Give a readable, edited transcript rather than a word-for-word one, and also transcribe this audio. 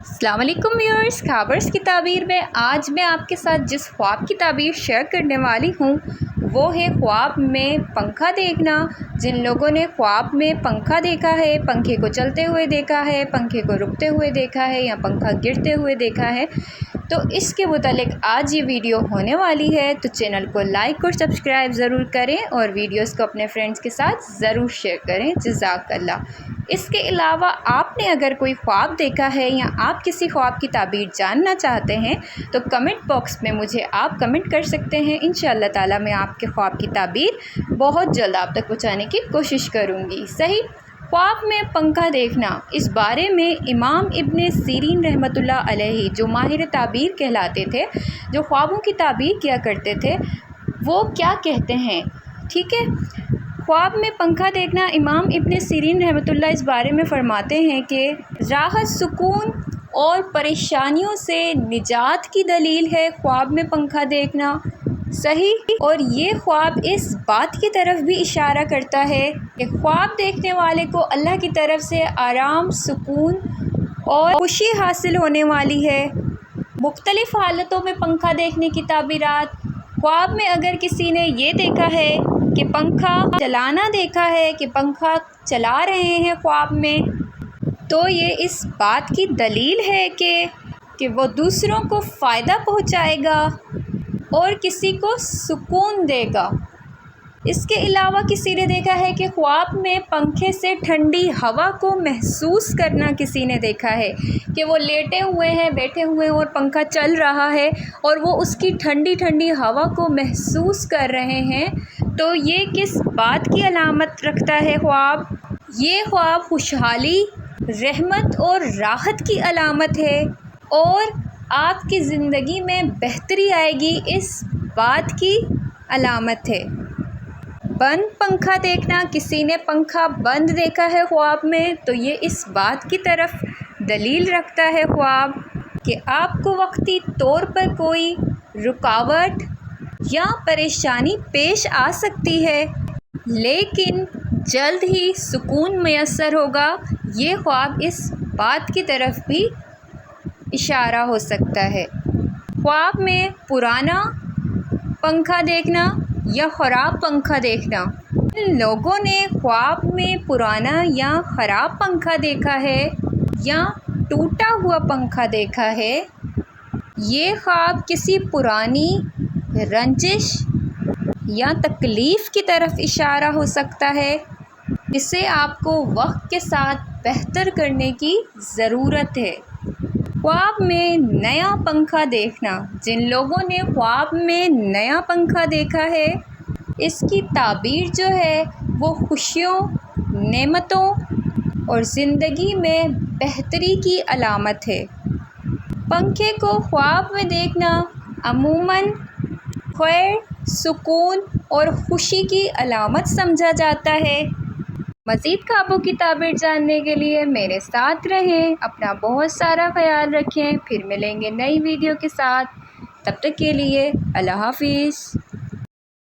السلام علیکم ویورز، خابرز کی تعبیر میں آج میں آپ کے ساتھ جس خواب کی تعبیر شیئر کرنے والی ہوں وہ ہے خواب میں پنکھا دیکھنا۔ جن لوگوں نے خواب میں پنکھا دیکھا ہے، پنکھے کو چلتے ہوئے دیکھا ہے، پنکھے کو رکتے ہوئے دیکھا ہے یا پنکھا گرتے ہوئے دیکھا ہے، تو اس کے متعلق آج یہ ویڈیو ہونے والی ہے۔ تو چینل کو لائک اور سبسکرائب ضرور کریں اور ویڈیوز کو اپنے فرینڈز کے ساتھ ضرور شیئر کریں۔ جزاک اللہ۔ اس کے علاوہ آپ نے اگر کوئی خواب دیکھا ہے یا آپ کسی خواب کی تعبیر جاننا چاہتے ہیں تو کمنٹ باکس میں مجھے آپ کمنٹ کر سکتے ہیں۔ انشاءاللہ تعالی میں آپ کے خواب کی تعبیر بہت جلد آپ تک پہنچانے کی کوشش کروں گی۔ صحیح، خواب میں پنکھا دیکھنا، اس بارے میں امام ابن سیرین رحمۃ اللہ علیہ جو ماہر تعبیر کہلاتے تھے، جو خوابوں کی تعبیر کیا کرتے تھے، وہ کیا کہتے ہیں؟ ٹھیک ہے، خواب میں پنکھا دیکھنا، امام ابن سیرین رحمۃ اللہ اس بارے میں فرماتے ہیں کہ راحت، سکون اور پریشانیوں سے نجات کی دلیل ہے خواب میں پنکھا دیکھنا۔ صحیح، اور یہ خواب اس بات کی طرف بھی اشارہ کرتا ہے کہ خواب دیکھنے والے کو اللہ کی طرف سے آرام، سکون اور خوشی حاصل ہونے والی ہے۔ مختلف حالتوں میں پنکھا دیکھنے کی تعبیرات: خواب میں اگر کسی نے یہ دیکھا ہے کہ پنکھا چلانا دیکھا ہے کہ پنکھا چلا رہے ہیں خواب میں، تو یہ اس بات کی دلیل ہے کہ وہ دوسروں کو فائدہ پہنچائے گا اور کسی کو سکون دے گا۔ اس کے علاوہ کسی نے دیکھا ہے کہ خواب میں پنکھے سے ٹھنڈی ہوا کو محسوس کرنا، کسی نے دیکھا ہے کہ وہ لیٹے ہوئے ہیں، بیٹھے ہوئے ہیں اور پنکھا چل رہا ہے اور وہ اس کی ٹھنڈی ٹھنڈی ہوا کو محسوس کر رہے ہیں، تو یہ کس بات کی علامت رکھتا ہے خواب؟ یہ خواب خوشحالی، رحمت اور راحت کی علامت ہے اور آپ کی زندگی میں بہتری آئے گی، اس بات کی علامت ہے۔ بند پنکھا دیکھنا، کسی نے پنکھا بند دیکھا ہے خواب میں، تو یہ اس بات کی طرف دلیل رکھتا ہے خواب کہ آپ کو وقتی طور پر کوئی رکاوٹ یا پریشانی پیش آ سکتی ہے، لیکن جلد ہی سکون میسر ہوگا۔ یہ خواب اس بات کی طرف بھی اشارہ ہو سکتا ہے۔ خواب میں پرانا پنکھا دیکھنا یا خراب پنکھا دیکھنا: جن لوگوں نے خواب میں پرانا یا خراب پنکھا دیکھا ہے یا ٹوٹا ہوا پنکھا دیکھا ہے، یہ خواب کسی پرانی رنجش یا تکلیف کی طرف اشارہ ہو سکتا ہے، جسے آپ کو وقت کے ساتھ بہتر کرنے کی ضرورت ہے۔ خواب میں نیا پنکھا دیکھنا: جن لوگوں نے خواب میں نیا پنکھا دیکھا ہے، اس کی تعبیر جو ہے وہ خوشیوں، نعمتوں اور زندگی میں بہتری کی علامت ہے۔ پنکھے کو خواب میں دیکھنا عموماً خیر، سکون اور خوشی کی علامت سمجھا جاتا ہے۔ مزید خوابوں کی تعبیر جاننے کے لیے میرے ساتھ رہیں۔ اپنا بہت سارا خیال رکھیں، پھر ملیں گے نئی ویڈیو کے ساتھ۔ تب تک کے لیے اللہ حافظ۔